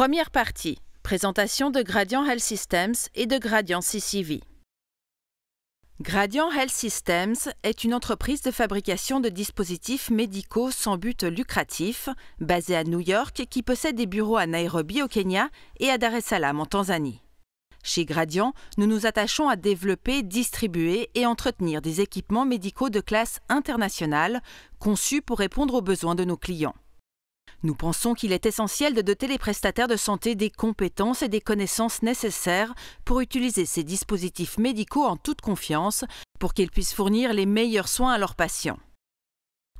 Première partie. Présentation de Gradient Health Systems et de Gradient CCV. Gradient Health Systems est une entreprise de fabrication de dispositifs médicaux sans but lucratif, basée à New York, qui possède des bureaux à Nairobi au Kenya et à Dar es Salaam en Tanzanie. Chez Gradient, nous nous attachons à développer, distribuer et entretenir des équipements médicaux de classe internationale conçus pour répondre aux besoins de nos clients. Nous pensons qu'il est essentiel de doter les prestataires de santé des compétences et des connaissances nécessaires pour utiliser ces dispositifs médicaux en toute confiance pour qu'ils puissent fournir les meilleurs soins à leurs patients.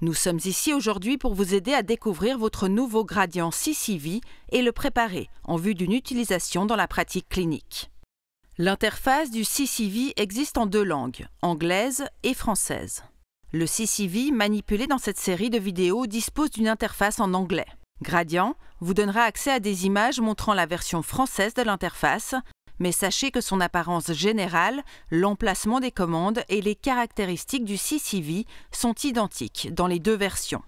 Nous sommes ici aujourd'hui pour vous aider à découvrir votre nouveau Gradient CCV et le préparer en vue d'une utilisation dans la pratique clinique. L'interface du CCV existe en deux langues, anglaise et française. Le CCV manipulé dans cette série de vidéos dispose d'une interface en anglais. Gradient vous donnera accès à des images montrant la version française de l'interface, mais sachez que son apparence générale, l'emplacement des commandes et les caractéristiques du CCV sont identiques dans les deux versions.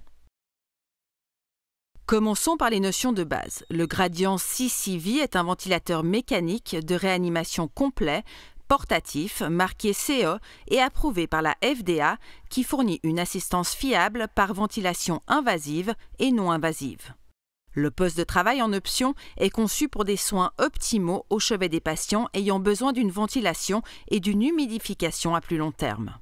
Commençons par les notions de base. Le Gradient CCV est un ventilateur mécanique de réanimation complet, portatif, marqué CE et approuvé par la FDA qui fournit une assistance fiable par ventilation invasive et non invasive. Le poste de travail en option est conçu pour des soins optimaux au chevet des patients ayant besoin d'une ventilation et d'une humidification à plus long terme.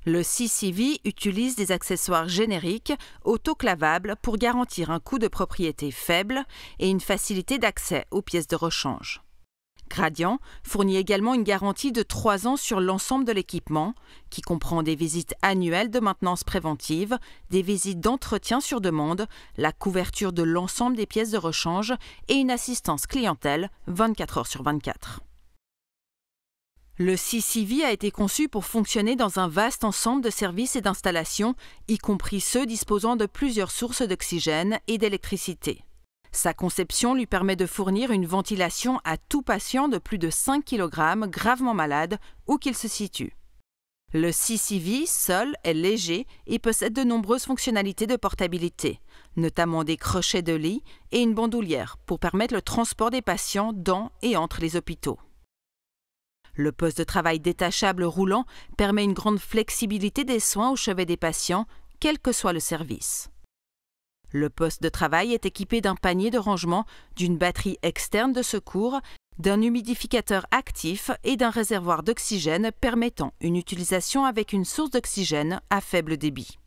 Le CCV utilise des accessoires génériques autoclavables pour garantir un coût de propriété faible et une facilité d'accès aux pièces de rechange. Gradient fournit également une garantie de 3 ans sur l'ensemble de l'équipement, qui comprend des visites annuelles de maintenance préventive, des visites d'entretien sur demande, la couverture de l'ensemble des pièces de rechange et une assistance clientèle 24 heures sur 24. Le CCV a été conçu pour fonctionner dans un vaste ensemble de services et d'installations, y compris ceux disposant de plusieurs sources d'oxygène et d'électricité. Sa conception lui permet de fournir une ventilation à tout patient de plus de 5 kg gravement malade où qu'il se situe. Le CCV seul est léger et possède de nombreuses fonctionnalités de portabilité, notamment des crochets de lit et une bandoulière pour permettre le transport des patients dans et entre les hôpitaux. Le poste de travail détachable roulant permet une grande flexibilité des soins au chevet des patients, quel que soit le service. Le poste de travail est équipé d'un panier de rangement, d'une batterie externe de secours, d'un humidificateur actif et d'un réservoir d'oxygène permettant une utilisation avec une source d'oxygène à faible débit.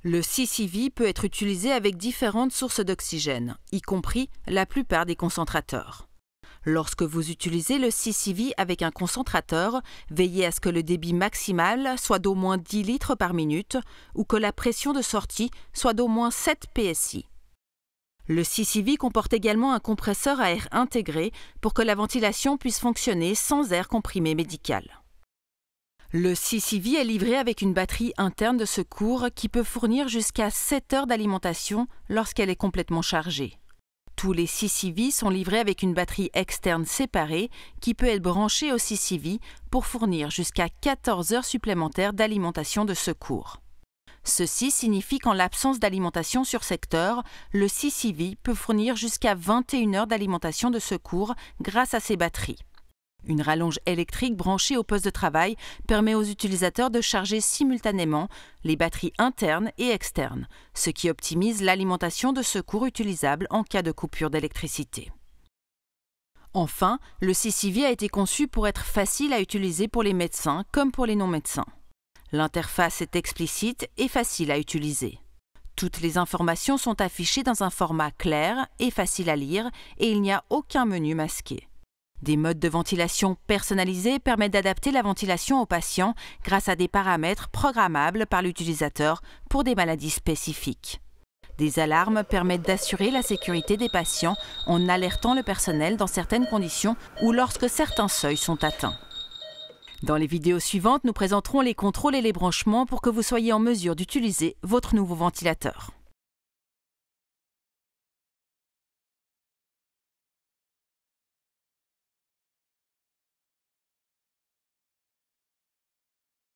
Le CCV peut être utilisé avec différentes sources d'oxygène, y compris la plupart des concentrateurs. Lorsque vous utilisez le CCV avec un concentrateur, veillez à ce que le débit maximal soit d'au moins 10 litres par minute ou que la pression de sortie soit d'au moins 7 PSI. Le CCV comporte également un compresseur à air intégré pour que la ventilation puisse fonctionner sans air comprimé médical. Le CCV est livré avec une batterie interne de secours qui peut fournir jusqu'à 7 heures d'alimentation lorsqu'elle est complètement chargée. Tous les CCV sont livrés avec une batterie externe séparée qui peut être branchée au CCV pour fournir jusqu'à 14 heures supplémentaires d'alimentation de secours. Ceci signifie qu'en l'absence d'alimentation sur secteur, le CCV peut fournir jusqu'à 21 heures d'alimentation de secours grâce à ses batteries. Une rallonge électrique branchée au poste de travail permet aux utilisateurs de charger simultanément les batteries internes et externes, ce qui optimise l'alimentation de secours utilisable en cas de coupure d'électricité. Enfin, le CCV a été conçu pour être facile à utiliser pour les médecins comme pour les non-médecins. L'interface est explicite et facile à utiliser. Toutes les informations sont affichées dans un format clair et facile à lire et il n'y a aucun menu masqué. Des modes de ventilation personnalisés permettent d'adapter la ventilation aux patients grâce à des paramètres programmables par l'utilisateur pour des maladies spécifiques. Des alarmes permettent d'assurer la sécurité des patients en alertant le personnel dans certaines conditions ou lorsque certains seuils sont atteints. Dans les vidéos suivantes, nous présenterons les contrôles et les branchements pour que vous soyez en mesure d'utiliser votre nouveau ventilateur.